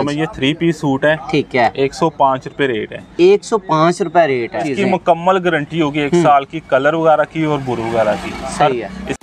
Zero में ये 3 piece suit है। ठीक है, 105 रुपए रेट है। 105 रुपए रेट है। इसकी मुकम्मल गारंटी होगी 1 साल की, कलर वगैरह की और बुर वगैरह की। सही है।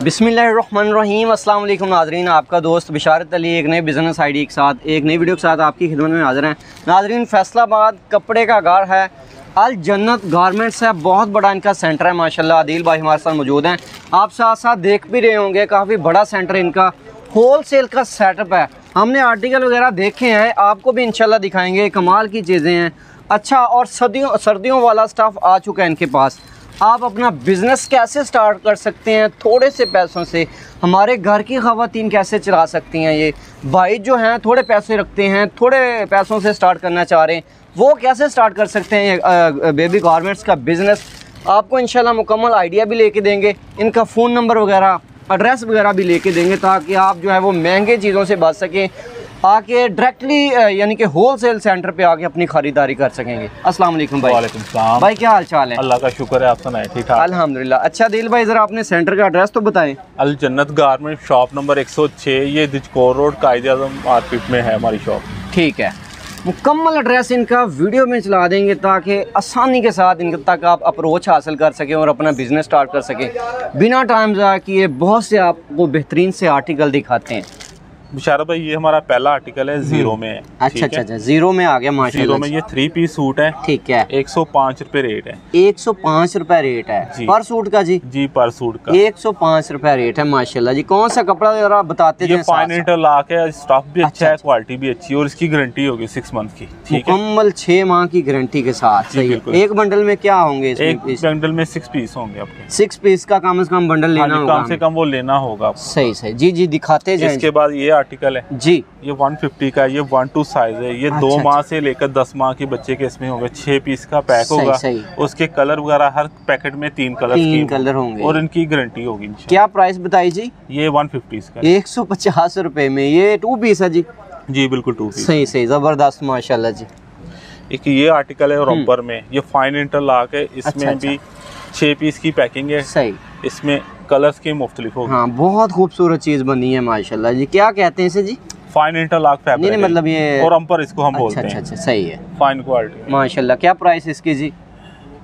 बिस्मिल्लाहिर्रहमानिर्रहीम, अस्सलाम वालेकुम नाज़रीन, आपका दोस्त बिशारत अली एक नए बिज़नेस आइडिया के साथ एक नई वीडियो के साथ आपकी खिदमत में हाज़िर हैं। नाज़रीन, फैसलाबाद कपड़े का घर है, अल जन्नत गारमेंट्स है, बहुत बड़ा इनका सेंटर है माशाल्लाह। आदिल भाई हमारे साथ मौजूद हैं, आप साथ साथ देख भी रहे होंगे, काफ़ी बड़ा सेंटर इनका, होल सेल का सेटअप है। हमने आर्टिकल वगैरह देखे हैं, आपको भी इंशाल्लाह दिखाएँगे, कमाल की चीज़ें हैं। अच्छा, और सर्दियों वाला स्टफ़ आ चुका है इनके पास। आप अपना बिज़नेस कैसे स्टार्ट कर सकते हैं थोड़े से पैसों से, हमारे घर की ख़वातीन कैसे चला सकती हैं, ये भाई जो हैं थोड़े पैसे रखते हैं, थोड़े पैसों से स्टार्ट करना चाह रहे हैं, वो कैसे स्टार्ट कर सकते हैं बेबी गारमेंट्स का बिज़नेस, आपको इंशाल्लाह मुकम्मल आइडिया भी लेके देंगे। इनका फ़ोन नंबर वगैरह, एड्रेस वगैरह भी लेके देंगे, ताकि आप जो है वो महंगे चीज़ों से बच सकें, आके डायरेक्टली यानी कि होल सेल सेंटर पे आके अपनी खरीदारी कर सकेंगे। अस्सलाम वालेकुम भाई। वालेकुम सलाम भाई, क्या हाल चाल है? अल्लाह का शुक्र है, आप सुनाएं? ठीक ठाक अल्हम्दुलिल्लाह। अच्छा दिल भाई, ज़रा अपने सेंटर का एड्रेस तो बताएं। अल जन्नत गारमेंट शॉप नंबर 106, ये दिजकोर रोड कायद-ए-आज़म मार्केट में है हमारी शॉप। ठीक है, मुकम्मल एड्रेस इनका वीडियो में चला देंगे, ताकि आसानी के साथ इन तक आप अप्रोच हासिल कर सकें और अपना बिज़नेस स्टार्ट कर सकें बिना टाइम ज़ाया किए। बहुत से आपको बेहतरीन से आर्टिकल दिखाते हैं। बिशारत भाई, ये हमारा पहला आर्टिकल है, जीरो में है। अच्छा, जीरो में आ गया माशाल्लाह। जीरो में ये 3 पीस सूट है। ठीक है, 105 रुपए रेट है। 105 रुपए रेट है पर सूट का जी? जी, पर सूट का 105 रुपए रेट है माशाल्लाह जी। कौन सा कपड़ा जरा बताते थे? फाइन इंटरलॉक है, स्टफ भी अच्छा है, क्वालिटी भी अच्छी है, और इसकी गारंटी होगी 6 मंथ की। मुकम्मल 6 माह की गारंटी के साथ। सही है। एक बंडल में क्या होंगे? एक बंडल में 6 पीस होंगे आपके। 6 पीस का कम से कम बंडल लेना होगा, कम से कम वो लेना होगा। सही सही, जी जी दिखाते जाएं। इसके बाद ये आर्टिकल है जी, ये 150 का, ये 1-2 साइज है, ये 2 माह से लेकर 10 माह के बच्चे के इसमें होंगे। 6 पीस का पैक होगा। उसके कलर वगैरह हर पैकेट में 3 कलर होंगे और इनकी गारंटी होगी। क्या प्राइस बताई जी? ये 150 का, 150 रुपए में। ये 2 पीस है जी? जी बिल्कुल 2 पीस। सही सही, जबरदस्त माशाल्लाह जी। एक ये आर्टिकल है रबर में, ये फाइन इंटरलॉक है, इसमें भी 6 पीस की पैकिंग है। सही, इसमें कलर्स के मुख्तलिफ होंगे। हाँ, बहुत खूबसूरत चीज बनी है माशाल्लाह जी। क्या कहते हैं इसे जी? Fine interlock fabric. नहीं, मतलब ये और अम्पर इसको हम बोलते हैं। अच्छा, सही है, फाइन क्वालिटी माशाल्लाह। क्या प्राइस इसकी जी?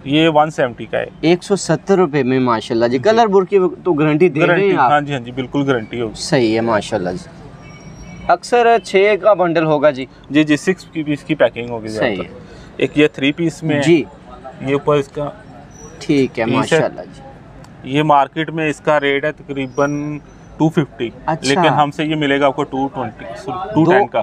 ये 170 का है। 170 रुपए में माशाल्लाह जी। कलर बुर की तो गारंटी दे रहे हैं आप? हाँ जी, हाँ जी, बिल्कुल गारंटी होगी। सही है माशाल्लाह जी। अक्सर 6 का बंडल होगा जी? जी जी, 6 पीस की पैकिंग होगी। सही है। एक ये 3 पीस में जी, ये ऊपर इसका। ठीक है माशाल्लाह जी। ये मार्केट में इसका रेट है तकरीबन 250। अच्छा। लेकिन हमसे ये मिलेगा आपको 210 का।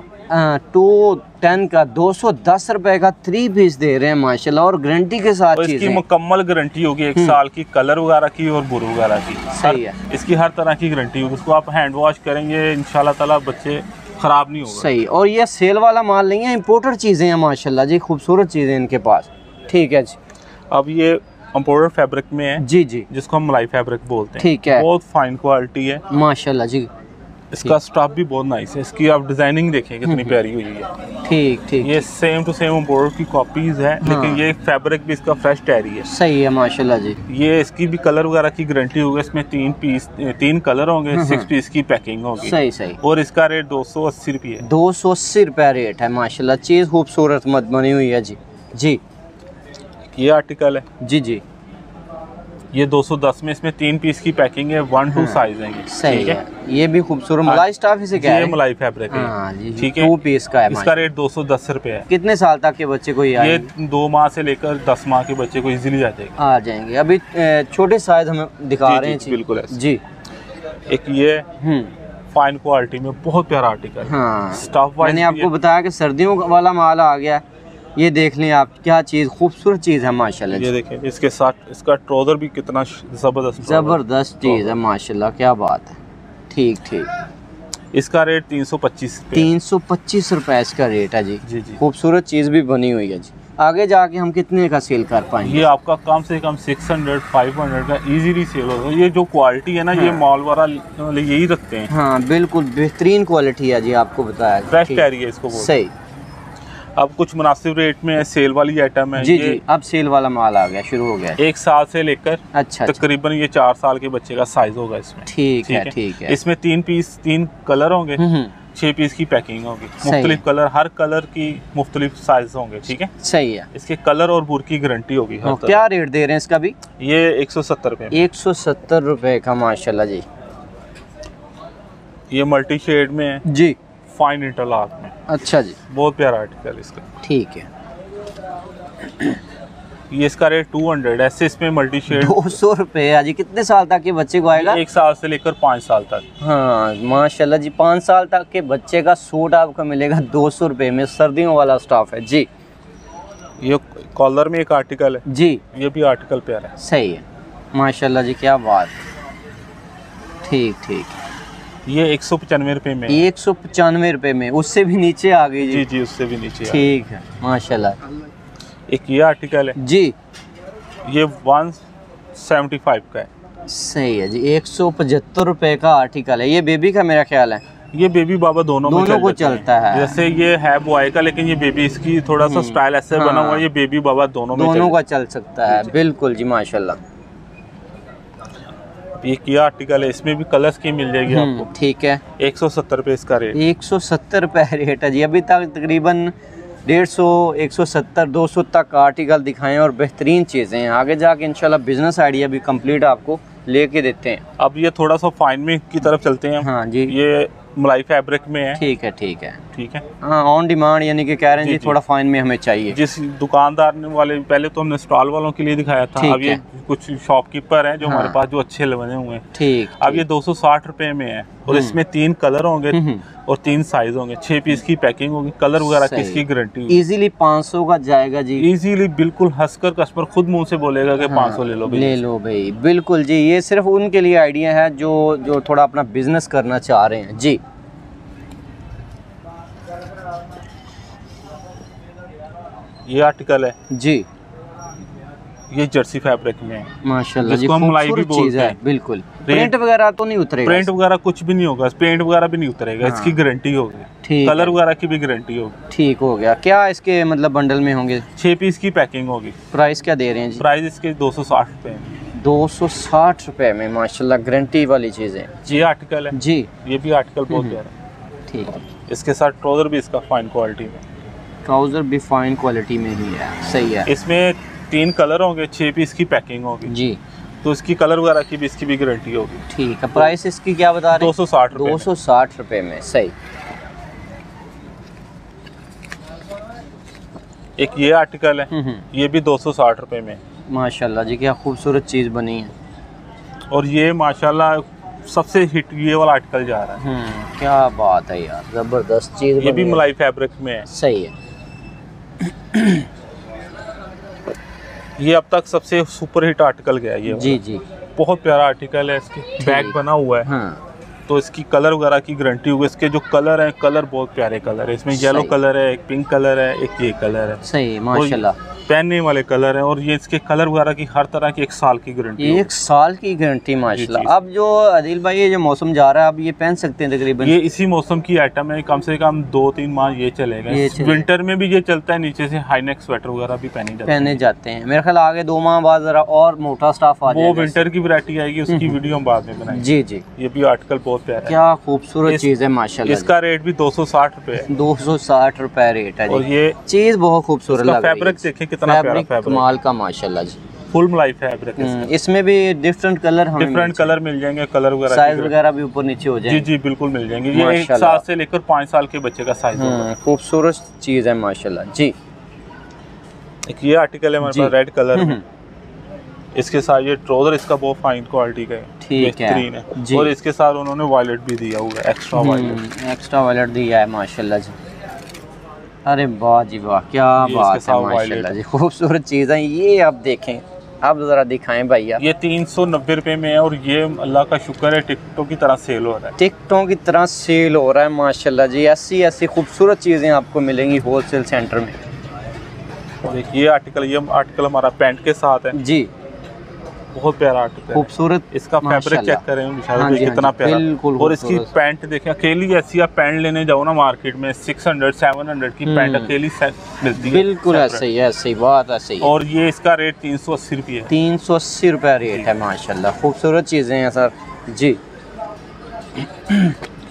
210 का, 210 रुपए का 3 पीस दे रहे हैं माशाल्लाह, और गारंटी के साथ। इसकी मुकम्मल गारंटी होगी 1 साल की, कलर वगैरह की और बुर वगैरह की। सही है। इसकी हर तरह की गारंटी होगी। उसको आप हैंड वॉश करेंगे इंशाल्लाह ताला, बच्चे खराब नहीं होगा। सही, और ये सेल वाला माल नहीं है, इम्पोर्टेड चीजें हैं माशाल्लाह जी, खूबसूरत चीजें इनके पास। ठीक है जी। अब ये इम्पोर्टेड फैब्रिक में है जी जी, जिसको हम मलाई फैब्रिक बोलते हैं। ठीक है, बहुत फाइन क्वालिटी है माशाल्लाह जी। इसका स्टफ भी बहुत नाइस है। इसकी आप डिजाइनिंग देखें कितनी प्यारी हुई है। ठीक ठीक, ये सेम टू सेम इम्पोर्टेड की कॉपीज है। हाँ। लेकिन ये फैब्रिक भी इसका फ्रेश टैरी है। सही है माशाल्लाह जी। ये इसकी भी कलर वगैरह की गारंटी होगी। इसमें 3 कलर होंगे, 6 पीस की पैकिंग होगी। सही सही, और इसका रेट 280 रुपये है। 280 रुपया रेट है माशाल्लाह। चीज खूबसूरत मत बनी हुई है जी जी। ये आर्टिकल है जी जी, ये 210 में, इसमें 3 पीस की पैकिंग है, 1-2 साइज है। सही है। ये भी खूबसूरत मलाई स्टफ इसे क्या है? ये मलाई फैब्रिक है। हाँ जी, ठीक है। 2 पीस का है। इसका रेट 210 रुपए है। कितने साल तक के बच्चे को ये 2 माह से लेकर 10 माह के बच्चे को इजीली आ जाएंगे। अभी छोटे साइज हमें दिखा रहे हैं। बिल्कुल जी। एक ये फाइन क्वालिटी में बहुत प्यारा आर्टिकल। हाँ, स्टफ मैंने आपको बताया कि सर्दियों वाला माल आ गया। ये देख लें आप, क्या चीज़, खूबसूरत चीज़ है माशाल्लाह। ये देखें, इसके साथ इसका ट्राउजर भी कितना जबरदस्त चीज़ है माशाल्लाह, क्या बात है। ठीक ठीक, इसका रेट 325 रुपये इसका रेट है जी जी जी। खूबसूरत चीज़ भी बनी हुई है जी। आगे जाके हम कितने का सेल कर पाएंगे? ये आपका कम से कम 600 500 का इजीली सेल होगा। ये जो क्वालिटी है ना, ये मॉल वाला यही रखते हैं। हाँ बिल्कुल बेहतरीन क्वालिटी है जी, आपको बताया फ्रेश टैरी है इसको बोलते हैं। सही। अब कुछ मुनासिब रेट में सेल वाली आइटम है जी जी, अब सेल वाला माल आ गया, शुरू हो गया। 1 साल से लेकर अच्छा तकरीबन ये 4 साल के बच्चे का साइज होगा इसमें। ठीक है ठीक है। इसमें 3 पीस 3 कलर होंगे, 6 पीस की पैकिंग होगी, मुख्तलिफ कलर, हर कलर की मुख्तलिफ साइज होंगे। ठीक है, सही है। इसके कलर और बुर की गारंटी होगी। क्या रेट दे रहे हैं इसका भी? ये 170 रुपए। 170 रुपए का माशाल्लाह जी। ये मल्टी शेड में है जी, फाइन इंटरलॉक में। अच्छा जी, बहुत प्यारा आर्टिकल इसका। ठीक है। ये इसका रेट 200 ऐसे इसमें मल्टी शेड 200 रुपए है जी। कितने साल तक के बच्चे को आएगा? 1 साल से लेकर 5 साल तक। हाँ माशाल्लाह जी, 5 साल तक के बच्चे का सूट आपको मिलेगा 200 रुपए में। सर्दियों वाला स्टाफ है जी। ये कॉलर में एक आर्टिकल है जी, ये भी आर्टिकल प्यारा है। सही है माशाल्लाह जी, क्या बात। ठीक ठीक। ये 195 रुपए में। 195 रुपए में, उससे भी नीचे आ गई जी जी, उससे भी नीचे। ठीक है माशाल्लाह। एक ये आर्टिकल है जी, ये 175 का है। सही है जी। 175 रुपए का आर्टिकल है। ये बेबी का मेरा ख्याल है। ये बेबी बाबा दोनों को चलता है। जैसे ये है बॉय का, लेकिन ये बेबी इसकी थोड़ा सा स्टाइल ऐसे बना हुआ है। ये बेबी बाबा दोनों का चल सकता है। बिल्कुल जी माशाल्लाह। ये किया आर्टिकल है, इसमें भी कलर स्कीम मिल जाएगी आपको। ठीक है, 170 रुपए इसका रेट। 170 रुपए रेट है जी। अभी तक तकरीबन 150, 170, 200 तक आर्टिकल दिखाएं और बेहतरीन चीज़ें हैं। आगे जाके इंशाल्लाह बिजनेस आइडिया भी कंप्लीट आपको लेके देते हैं। अब ये थोड़ा सा फाइन में की तरफ चलते हैं। हाँ जी, ये मलाई फैब्रिक में है। ठीक है ठीक है ठीक है। हाँ, ऑन डिमांड यानी कि कह रहे हैं जी थोड़ा फाइन में हमें चाहिए। जिस दुकानदार ने वाले, पहले तो हमने स्टॉल वालों के लिए दिखाया था, अब ये कुछ शॉपकीपर हैं जो हमारे पास जो अच्छे बने हुए हैं। ठीक। अब ये 260 रुपए में है और इसमें 3 कलर होंगे और 3 साइज होंगे, 6 पीस की पैकिंग होगी, कलर वगैरह की इसकी गारंटी होगी। इजीली 500 का जाएगा जी। इजीली बिल्कुल हंसकर कस्टमर खुद मुंह से बोलेगा कि 500 ले लो भाई। ले लो भाई, बिल्कुल जी। ये सिर्फ उनके लिए आइडिया है जो थोड़ा अपना बिजनेस करना चाह रहे हैं जी। ये आर्टिकल है जी, ये जर्सी फैब्रिक में है माशाल्लाह जी, जिसको हम मलाई भी चीज बोलते है। हैं। बिल्कुल प्रिंट वगैरह तो नहीं उतरेगा? प्रिंट वगैरह कुछ भी नहीं होगा, पेंट वगैरह भी नहीं उतरेगा। इसकी गारंटी होगी, कलर वगैरह की भी गारंटी होगी। ठीक हो गया। क्या इसके मतलब बंडल में होंगे? 6 पीस की पैकिंग होगी। प्राइस क्या दे रहे हैं जी? प्राइस इसके 260 रुपए। 260 रुपए में माशाल्लाह, गारंटी वाली चीज़ है। ये आर्टिकल है जी, ये भी आर्टिकल बहुत प्यारा है। ठीक है। इसके साथ ट्राउजर भी इसका फाइन क्वालिटी में, ट्राउजर भी फाइन क्वालिटी में ही है। सही है। इसमें 3 कलर होंगे, 6 पीस की पैकिंग होगी जी, तो इसकी कलर वगैरह की भी इसकी भी गारंटी होगी। ठीक है। प्राइस इसकी क्या बता रहे हैं? 260 रुपए। 260 रुपए में। सही। एक ये आर्टिकल है, ये भी 260 रुपए में। माशाल्लाह जी, क्या खूबसूरत चीज़ बनी है। और ये माशाल्लाह सबसे हिट ये वाला आर्टिकल जा रहा है। क्या बात है यार, जबरदस्त चीज़। ये भी मलाई फैब्रिक में है। सही है। ये अब तक सबसे सुपर हिट आर्टिकल गया ये जी जी, बहुत प्यारा आर्टिकल है। इसके बैग बना हुआ है। हाँ। तो इसकी कलर वगैरह की गारंटी होगी। इसके जो कलर हैं, कलर बहुत प्यारे कलर है। इसमें येलो कलर है, एक पिंक कलर है, एक ये कलर है। सही माशाल्लाह, पहनने वाले कलर हैं। और ये इसके कलर वगैरह की हर तरह की 1 साल की गारंटी। 1 साल की गारंटी माशाल्लाह। अब जो आदिल भाई ये जो मौसम जा रहा है, अब ये पहन सकते हैं तकरीबन? ये इसी मौसम की आइटम है, कम से कम 2-3 माह ये चलेगा। विंटर में भी ये चलता है, नीचे से हाई नेक स्वेटर वगैरह भी पहने जाते हैं। मेरे ख्याल आगे 2 माह बाद जरा और मोटा स्टाफ आ जाएगा। वो विंटर की वैरायटी आएगी, उसकी वीडियो हम बाद में बनाएंगे। जी जी। ये भी आर्टिकल बहुत प्यारा है। क्या खूबसूरत चीज़ है माशाल्लाह। इसका रेट भी 260 रुपए है। 260 रुपए रेट है। और ये चीज़ बहुत खूबसूरत लग रही है। फैब्रिक देखें कितना प्यारा फैब्रिक माल का माशाल्लाह जी। फुल मलाई फैब्रिक है। इसमें भी डिफरेंट कलर मिल जाएंगे, कलर वगैरह साइज वगैरह भी ऊपर नीचे हो जाएंगे। जी जी बिल्कुल मिल जाएंगे। ये 1 साल से लेकर 5 साल के बच्चे का साइज होगा। खूबसूरत चीज़ है माशाल्लाह जी। एक ये आर्टिकल है हमारे पास रेड कलर में। इसके साथ ये ट्राउजर इसका बहुत फाइन क्वालिटी का है, बेहतरीन है। और इसके साथ उन्होंने वायलेट भी दिया हुआ है, एक्स्ट्रा वायलेट दिया है माशाल्लाह जी। अरे वाह जी वाह, क्या बात है माशाल्लाह जी, खूबसूरत चीज़ है ये। आप देखें, आप जरा दिखाएं भैया। ये 390 रुपए में है और ये अल्लाह का शुक्र है टिकटों की तरह सेल हो रहा है। टिकटों की तरह सेल हो रहा है माशाल्लाह जी। ऐसी खूबसूरत चीज़ें आपको मिलेंगी होलसेल सेंटर में। देखिए ये आर्टिकल हमारा पैंट के साथ है जी, बहुत प्यारा आर्टिकल, खूबसूरत। इसका फैब्रिक चेक करें कितना प्यारा, और इसकी पैंट देखें, अकेली ऐसी आप पैंट लेने जाओ ना मार्केट में 600-700 की पैंट अकेली मिलती है, बिल्कुल ऐसे ही, ऐसे ही, बात ऐसे ही। और ये इसका रेट 380 रुपये है। 380 रुपये रेट है माशाल्लाह, खूबसूरत चीज़ें हैं सर जी।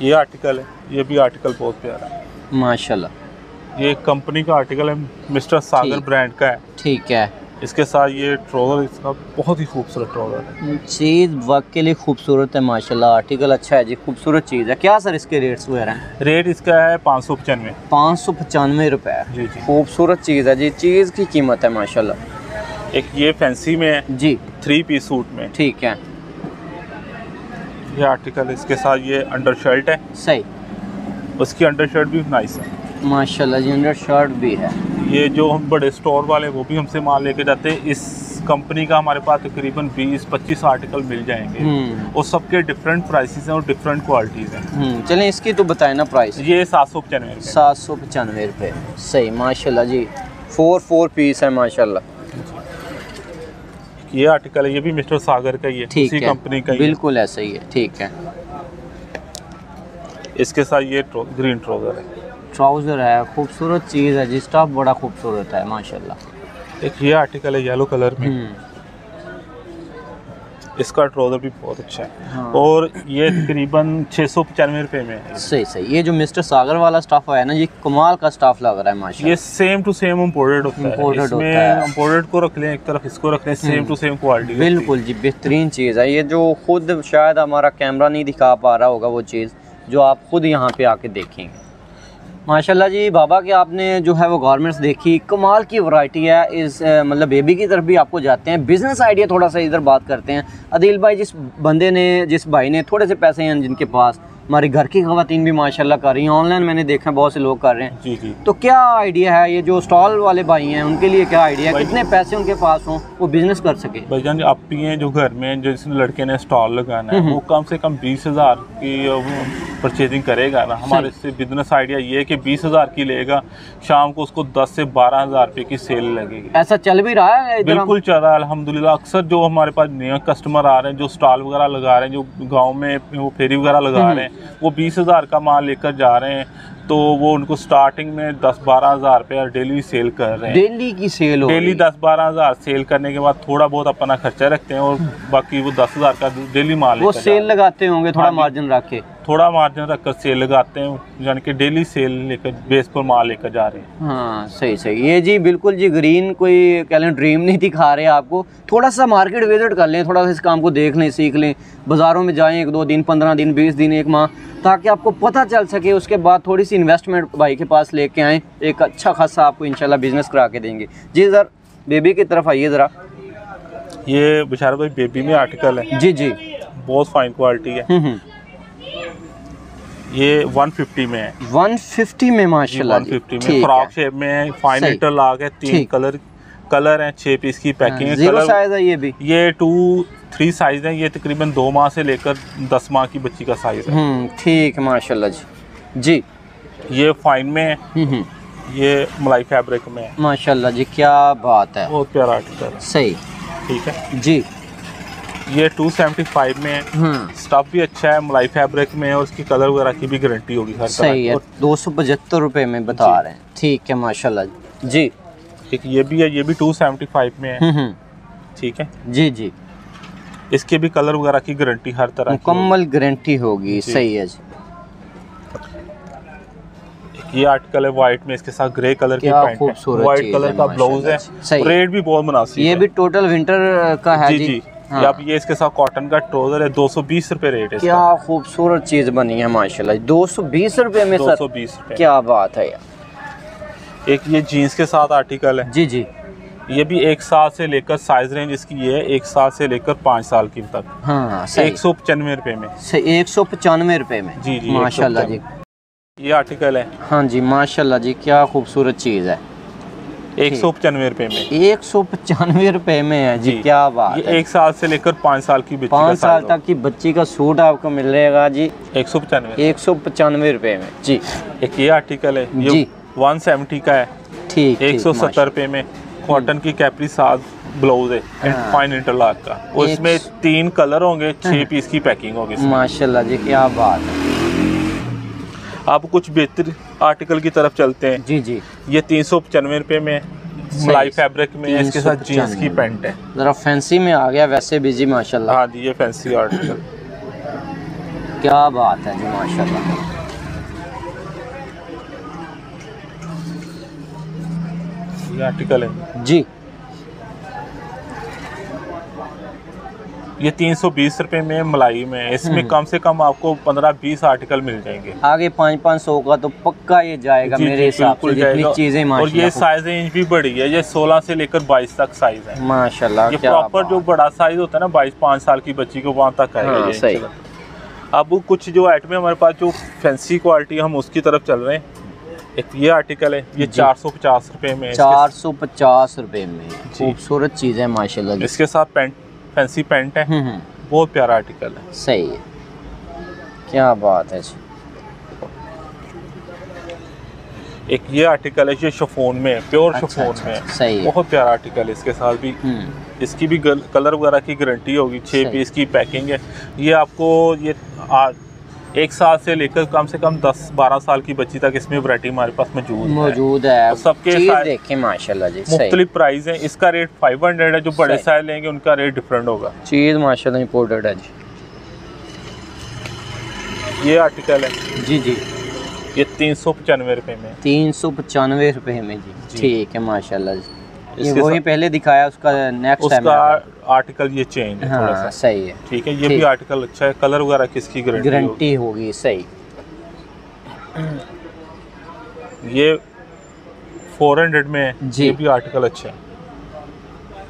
ये आर्टिकल है, ये भी आर्टिकल बहुत प्यारा है माशाल्लाह। ये कंपनी का आर्टिकल है, मिस्टर सागर ब्रांड का है। ठीक है। इसके साथ ये ट्राउजर, इसका बहुत ही खूबसूरत ट्राउजर है। चीज़ वाकई लिए खूबसूरत है माशाल्लाह, आर्टिकल अच्छा है जी, खूबसूरत चीज़ है। क्या सर इसके रेट्स वगैरह हैं? रेट इसका है 595। 595 रुपये। जी जी, खूबसूरत चीज़ है जी, चीज़ की कीमत है माशाल्लाह। एक ये फैंसी में है जी, 3 पीस सूट में। ठीक है। ये आर्टिकल, इसके साथ ये अंडर शर्ट है, सही, उसकी अंडर शर्ट भी नाइस है माशाल्लाह जी, अंडर शर्ट भी है। ये जो हम बड़े स्टोर वाले वो भी हमसे माल लेके जाते हैं, इस कंपनी का हमारे पास तकरीबन 20-25 आर्टिकल मिल जाएंगे, और सबके डिफरेंट प्राइसेस हैं और डिफरेंट क्वालिटीज़ हैं। चलें इसकी तो बताएं ना प्राइस। ये 795 795 रुपये, सही माशाल्लाह जी, 4 पीस है माशाल्लाह। ये आर्टिकल है, ये भी मिस्टर सागर का ही है, ठीक उसी है, कंपनी का ही बिल्कुल ऐसा ही है, ठीक है। इसके साथ ये ग्रीन ट्राउजर है, ट्राउज़र है, खूबसूरत चीज़ है जी, स्टफ बड़ा खूबसूरत है माशाल्लाह। एक ये आर्टिकल है येलो कलर में, इसका ट्राउजर भी बहुत अच्छा है। हाँ। और ये तकरीबन 695 रुपये में है। सही सही। ये जो मिस्टर सागर वाला स्टाफ है ना, ये कमाल का स्टाफ लग रहा है माशाल्लाह। ये सेम टू सेम इम्पोर्टेड होता है, इसमें इम्पोर्टेड को रख लें एक तरफ, इसको रख लें, सेम टू सेम क्वालिटी। बिल्कुल जी, बेहतरीन चीज़ है ये, जो खुद शायद हमारा कैमरा नहीं दिखा पा रहा होगा वो चीज़, जो आप खुद यहाँ पे आके देखेंगे माशाल्लाह जी। बाबा के आपने जो है वो गारमेंट्स देखी, कमाल की वैरायटी है। इस मतलब बेबी की तरफ भी आपको जाते हैं, बिज़नेस आइडिया थोड़ा सा इधर बात करते हैं। अदील भाई, जिस भाई ने थोड़े से पैसे हैं जिनके पास, हमारी घर की ख़वातीन भी माशाल्लाह कर रही हैं, ऑनलाइन मैंने देखा बहुत से लोग कर रहे हैं। जी जी। तो क्या आइडिया है ये जो स्टॉल वाले भाई हैं उनके लिए, क्या आइडिया है, कितने पैसे उनके पास हों वो बिजनेस कर सके? भाईजान आप भी हैं जो घर में, जो जिस लड़के ने स्टॉल लगाना है वो कम से कम 20,000 की परचेजिंग करेगा ना। हमारे से बिजनेस आइडिया ये है कि 20,000 की लेगा, शाम को उसको 10 से 12,000 रुपये की सेल लगेगी। ऐसा चल भी रहा है? बिल्कुल चल रहा है अल्हम्दुलिल्लाह। अक्सर जो हमारे पास नए कस्टमर आ रहे हैं, जो स्टॉल वगैरह लगा रहे हैं, जो गाँव में वो फेरी वगैरह लगा रहे हैं, वो 20,000 का माल लेकर जा रहे हैं, तो वो उनको स्टार्टिंग में 10-12 हज़ार रुपया डेली सेल कर रहे हैं। डेली की सेल हो, डेली 10-12 हज़ार सेल करने के बाद थोड़ा बहुत अपना खर्चा रखते हैं, और बाकी वो 10,000 का डेली माल वो सेल लगाते होंगे, थोड़ा मार्जिन रख के, थोड़ा मार्जिन रखकर सेल लगाते हैं, यानी कि डेली सेल लेकर बेस पर माल लेकर जा रहे हैं। हाँ सही सही। ये जी बिल्कुल जी, ग्रीन कोई कह ड्रीम नहीं दिखा रहे आपको, थोड़ा सा मार्केट विजिट कर लें, थोड़ा सा इस काम को देख लें, सीख लें, बाज़ारों में जाएं 1-2 दिन, 15 दिन, 20 दिन, 1 माह, ताकि आपको पता चल सके। उसके बाद थोड़ी सी इन्वेस्टमेंट भाई के पास लेके आएँ, एक अच्छा खासा आपको इंशाल्लाह बिजनेस करा के देंगे। जी सर, बेबी की तरफ आइए ज़रा। ये बिशारा भाई बेबी में आर्टिकल है। जी जी, बहुत फाइन क्वालिटी है। ये 150 में है। 150 में माशाल्लाह, 150 में फ्रॉक शेप में है, फाइन इंटरलॉक है, 3 कलर हैं, 6 पीस की पैकिंग है। जीरो साइज है ये भी? ये 2-3 साइज है। ये तकरीबन 2 माह से लेकर 10 माह की बच्ची का साइज है। ठीक है माशाल्लाह जी। जी, ये फाइन में है, ये मलाई फैब्रिक में है माशाल्लाह जी, क्या बात है, बहुत प्यारा आर्टिकल है। सही, ठीक है जी। ये 275 में है, स्टफ भी अच्छा है, मलाई फैब्रिक में है, और उसकी कलर वगैरह की भी गारंटी होगी हर तरह। सही है, 275 रुपए में बता रहे हैं। ठीक है माशाल्लाह जी। ठीक, ये भी है, ये भी 275 में है। ठीक है जी जी, इसके भी कलर वगैरह की गारंटी हर तरह की मुकम्मल गारंटी होगी। सही है जी। ये आर्टिकल है व्हाइट में, इसके साथ ग्रे कलर की पैंट है, व्हाइट कलर का ब्लाउज है, रेट भी बहुत मुनासिब है। ये भी टोटल विंटर का है जी। हाँ। आप ये इसके साथ कॉटन का ट्राउजर है, 220 रुपए रेट है। क्या खूबसूरत चीज बनी है माशाल्लाह, 220 रुपए में। 220 रुपए, क्या बात है यार। एक ये जीन्स के साथ आर्टिकल है। जी जी, ये भी 1 साल से लेकर साइज रेंज इसकी ये है 1 साल से लेकर 5 साल की तक। हाँ, 195 रुपए में। 195 रुपए में। जी जी माशाल्लाह जी। ये आर्टिकल है। हाँ जी माशाल्लाह जी, क्या खूबसूरत चीज है। 195 रुपए में। 195 रुपए में है जी, क्या बात है। 1 साल से लेकर 5 साल की बच्ची, 5 साल तक की बच्ची का सूट आपको मिल रहेगा जी 195 रुपए में जी। एक ये आर्टिकल है, ये 170 का है। ठीक, 170 रुपए में कॉटन की कैपरी साथ ब्लाउज है, फाइन इंटरलॉक का। उसमें 3 कलर होंगे, 6 पीस की पैकिंग होगी। माशाल्लाह जी, क्या बात है। आप कुछ बेहतर आर्टिकल की तरफ चलते हैं। जी जी। ये 395 रुपए में मलाई फैब्रिक में, इसके साथ जीन्स की पैंट है। जरा फैंसी में आ गया वैसे भी जी माशाल्लाह। हाँ जी, ये फैंसी आर्टिकल। क्या बात है जी माशाल्लाह। ये आर्टिकल है जी। ये 320 रुपए में मलाई में, इसमें कम से कम आपको 15-20 आर्टिकल मिल जाएंगे। आगे 500 का तो पक्का ये जाएगा मेरे हिसाब से, जितनी चीजें माशाल्लाह। और ये साइज रेंज भी बड़ी है, ये 16 से लेकर 22 तक साइज है माशाल्लाह। ये प्रॉपर जो बड़ा साइज होता है ना 22-5 साल की बच्ची को वहाँ तक आएगा। हाँ, सही। अब कुछ जो आइटम है हमारे पास जो फैंसी क्वालिटी, हम उसकी तरफ चल रहे हैं। एक ये आर्टिकल है, ये 450 रुपए में, 450 रुपए में खूबसूरत चीज है माशाल्लाह। इसके साथ पैंट, फैंसी पैंट है, बहुत प्यारा आर्टिकल है। सही है, क्या बात है। एक ये आर्टिकल है, ये शिफॉन में, प्योर शिफॉन में, सही है, बहुत प्यारा आर्टिकल है। इसके साथ भी इसकी भी कलर वगैरह की गारंटी होगी। 6 पीस की पैकिंग है। ये आपको ये 1 साल से लेकर कम से कम 10-12 साल की बच्ची तक इसमें वैरायटी हमारे पास मौजूद है। तो सबके देखें माशाल्लाह जी, मुख्तलिफ प्राइस है। इसका रेट 500 है, जो बड़े साइज लेंगे उनका रेट डिफरेंट होगा। चीज माशाल्लाह इंपोर्टेड है जी। ये आर्टिकल है जी जी, ये 395 रुपए में, 395 रुपए में जी। ठीक है माशाल्लाह जी। ये वही पहले दिखाया, उसका नेक्स्ट टाइम आर्टिकल ये चेंज है थोड़ा सा। सही है, ठीक है। ये भी आर्टिकल अच्छा है, कलर वगैरह किसकी गारंटी होगी। सही। ये 400 में जी। ये भी आर्टिकल अच्छा है।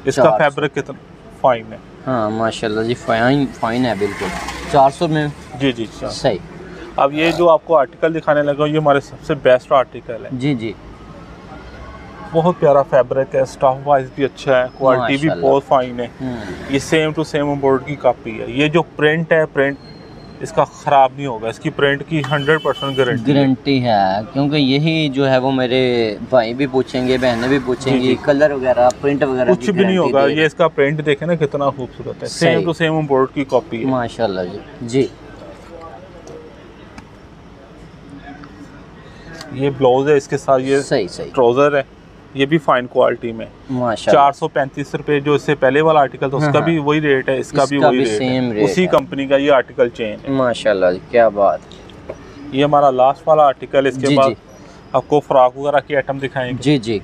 इसका फैब्रिक कितना फाइन है। हाँ माशाल्लाह जी, फाइन है बिल्कुल। 400 में जी जी। सही। अब ये जो आपको आर्टिकल दिखाने लगा, ये हमारे सबसे बेस्ट आर्टिकल है। जी जी, बहुत प्यारा फैब्रिक है, स्टफ वाइज भी अच्छा है, क्वालिटी भी बहुत फाइन है। ये सेम टू सेम इम्पोर्ट की कॉपी है। ये जो प्रिंट है, प्रिंट इसका ख़राब नहीं होगा। इसकी प्रिंट की 100% गारंटी है, क्योंकि यही जो है वो मेरे भाई भी पूछेंगे, बहनें भी पूछेंगी, कलर वगैरह, प्रिंट वगैरह कुछ भी नहीं होगा। ये इसका प्रिंट देखे ना कितना खूबसूरत है, सेम टू सेम इम्पोर्ट की कॉपी है माशाल्लाह जी। जी, ये ब्लाउज है, इसके साथ ये सही ट्राउजर है, ये भी फाइन क्वालिटी में। माशाल्लाह। 435 रुपए, जो इससे पहले वाला आर्टिकल था उसका भी वही रेट है, इसका भी वही रेट है, उसी कंपनी का ये आर्टिकल चेंज है। माशाल्लाह जी, क्या बात। ये हमारा लास्ट वाला आर्टिकल है। इसके बाद आपको फ्रॉक वगैरह की आइटम दिखाएंगे। जी जी,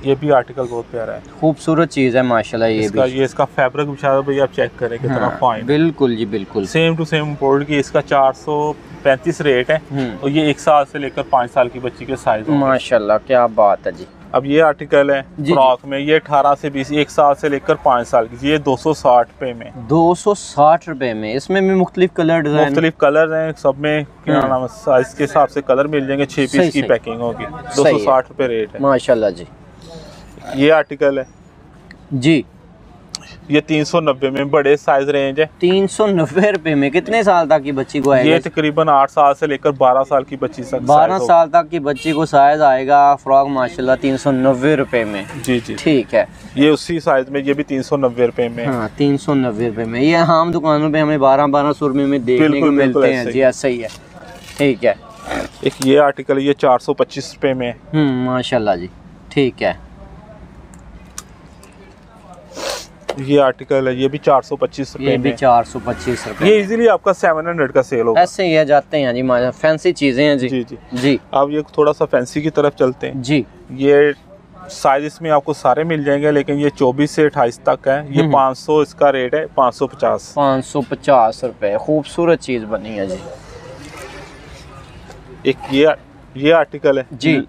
ये भी आर्टिकल बहुत प्यारा है, खूबसूरत चीज है माशाल्लाह। ये इसका फैब्रिक विशाल भाई आप चेक करें कितना फाइन। बिल्कुल जी, बिल्कुल सेम टू सेम इम्पोर्ट की। इसका 435 रेट है और ये 1 साल से लेकर 5 साल की बच्ची के साइज। माशाल्लाह, क्या बात है जी। अब ये आर्टिकल है फ्रॉक में, ये 18 से 20, 1 साल से लेकर 5 साल की, ये 260 रुपए में। 260 रुपए में। इसमें भी मुख्तलिफ कलर डिजाइन, मुख्तलिफ कलर हैं, सब में क्या नाम है, साइज के हिसाब से कलर मिल जाएंगे। 6 पीस की पैकिंग होगी, 260 रुपए रेट है माशाल्लाह जी। ये आर्टिकल है जी, ये 390 में, बड़े साइज रेंज है। 390 रुपए में कितने साल तक की बच्ची को आएगा? ये तकरीबन 8 साल से लेकर 12 साल की बच्ची तक, 12 साल तक की बच्ची को साइज आएगा फ्रॉक माशाल्लाह 390 रुपए में। जी जी, ठीक है। ये उसी साइज में, ये भी 390 रुपए में। हाँ, 390 रुपए में। ये आम दुकानों पे हमें 1200 रुपए में देखने को मिलते हैं जी। सही है, ठीक है। एक ये आर्टिकल ये 425 रुपए में। माशाल्लाह जी, ठीक है। ये आर्टिकल है, ये भी 425 रुपए, ये भी 425 रुपए। ये इजीली आपका 700 का सेल होगा। ऐसे ही जाते हैं जी, फैंसी चीजें हैं जी। जी जी जी। अब ये थोड़ा सा फैंसी की तरफ चलते हैं जी। ये साइज इसमें आपको सारे मिल जाएंगे, लेकिन ये 24 से 28 तक है। ये 500 इसका रेट है, 550 रुपए। खूबसूरत चीज बनी है जी। एक ये आर्टिकल है जी,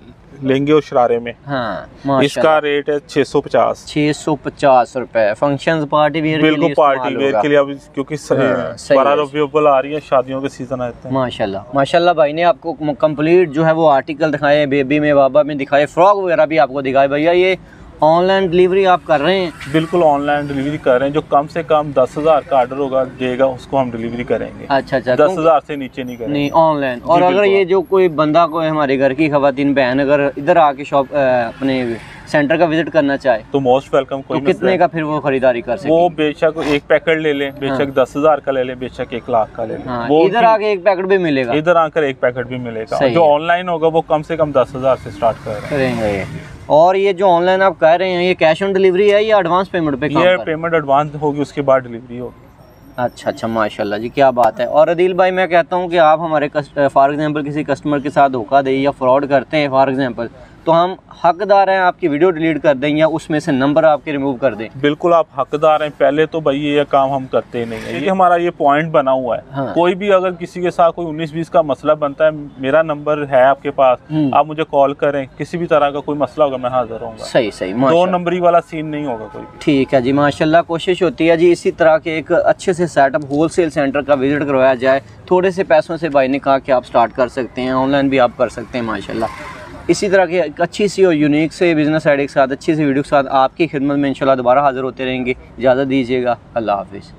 लहंगे और शरारे में। हाँ, इसका रेट है 650 रुपए। फंक्शन पार्टी वेयर, बिल्कुल पार्टी वेयर के लिए, अब क्योंकि 12 नवंबर आ रही है, शादियों के सीजन आते हैं। माशाल्लाह माशाल्लाह। भाई ने आपको कंप्लीट जो है वो आर्टिकल दिखाए, बेबी में, बाबा में दिखाए, फ्रॉक वगैरह भी आपको दिखाए। भैया ये ऑनलाइन डिलीवरी आप कर रहे हैं? बिल्कुल ऑनलाइन डिलीवरी कर रहे हैं। जो कम से कम 10,000 का ऑर्डर होगा देगा उसको हम डिलीवरी करेंगे। अच्छा 10,000 से नीचे नहीं करेंगे। नहीं ऑनलाइन। और अगर ये जो कोई बंदा को हमारे घर की खवातीन बहन अगर इधर आके शॉप अपने सेंटर का विजिट करना चाहे तो मोस्ट वेलकम। तो कितने का फिर वो खरीदारी कर सकते? वो बेशक एक पैकेट ले लें, बेशक 10,000 का ले लें, बेशक 1 लाख का ले लें। वो इधर आके एक पैकेट भी मिलेगा? इधर आकर एक पैकेट भी मिलेगा। जो ऑनलाइन होगा वो कम से कम 10,000 से स्टार्ट करेंगे। और ये जो ऑनलाइन आप कह रहे हैं ये कैश ऑन डिलीवरी है या एडवांस पेमेंट पे? ये पेमेंट एडवांस होगी, उसके बाद डिलीवरी होगी। अच्छा माशाल्लाह जी, क्या बात है। और अदील भाई मैं कहता हूँ कि आप हमारे फॉर एग्जांपल किसी कस्टमर के साथ धोखा दे या फ्रॉड करते हैं फॉर एग्जांपल, तो हम हकदार हैं आपकी वीडियो डिलीट कर दें या उसमें से नंबर आपके रिमूव कर दें? बिल्कुल आप हकदार हैं। पहले तो भाई ये काम हम करते नहीं है, ये हमारा ये पॉइंट बना हुआ है। हाँ। कोई भी अगर किसी के साथ कोई 19-20 का मसला बनता है, मेरा नंबर है आपके पास, आप मुझे कॉल करें, किसी भी तरह का कोई मसला होगा मैं हाजिर रहूंगा। सही 2 नंबरी वाला सीन नहीं होगा कोई। ठीक है जी माशाल्लाह। कोशिश होती है जी इसी तरह के एक अच्छे से सेटअप होलसेल सेंटर का विजिट करवाया जाए। थोड़े से पैसों से भाई ने कहा कि आप स्टार्ट कर सकते हैं, ऑनलाइन भी आप कर सकते हैं माशाल्लाह। इसी तरह की अच्छी सी और यूनिक से बिजनेस आइडिया के साथ अच्छी सी वीडियो के साथ आपकी खिदमत में इंशाल्लाह दोबारा हाजिर होते रहेंगे। इजाज़त दीजिएगा, अल्लाह हाफिज़।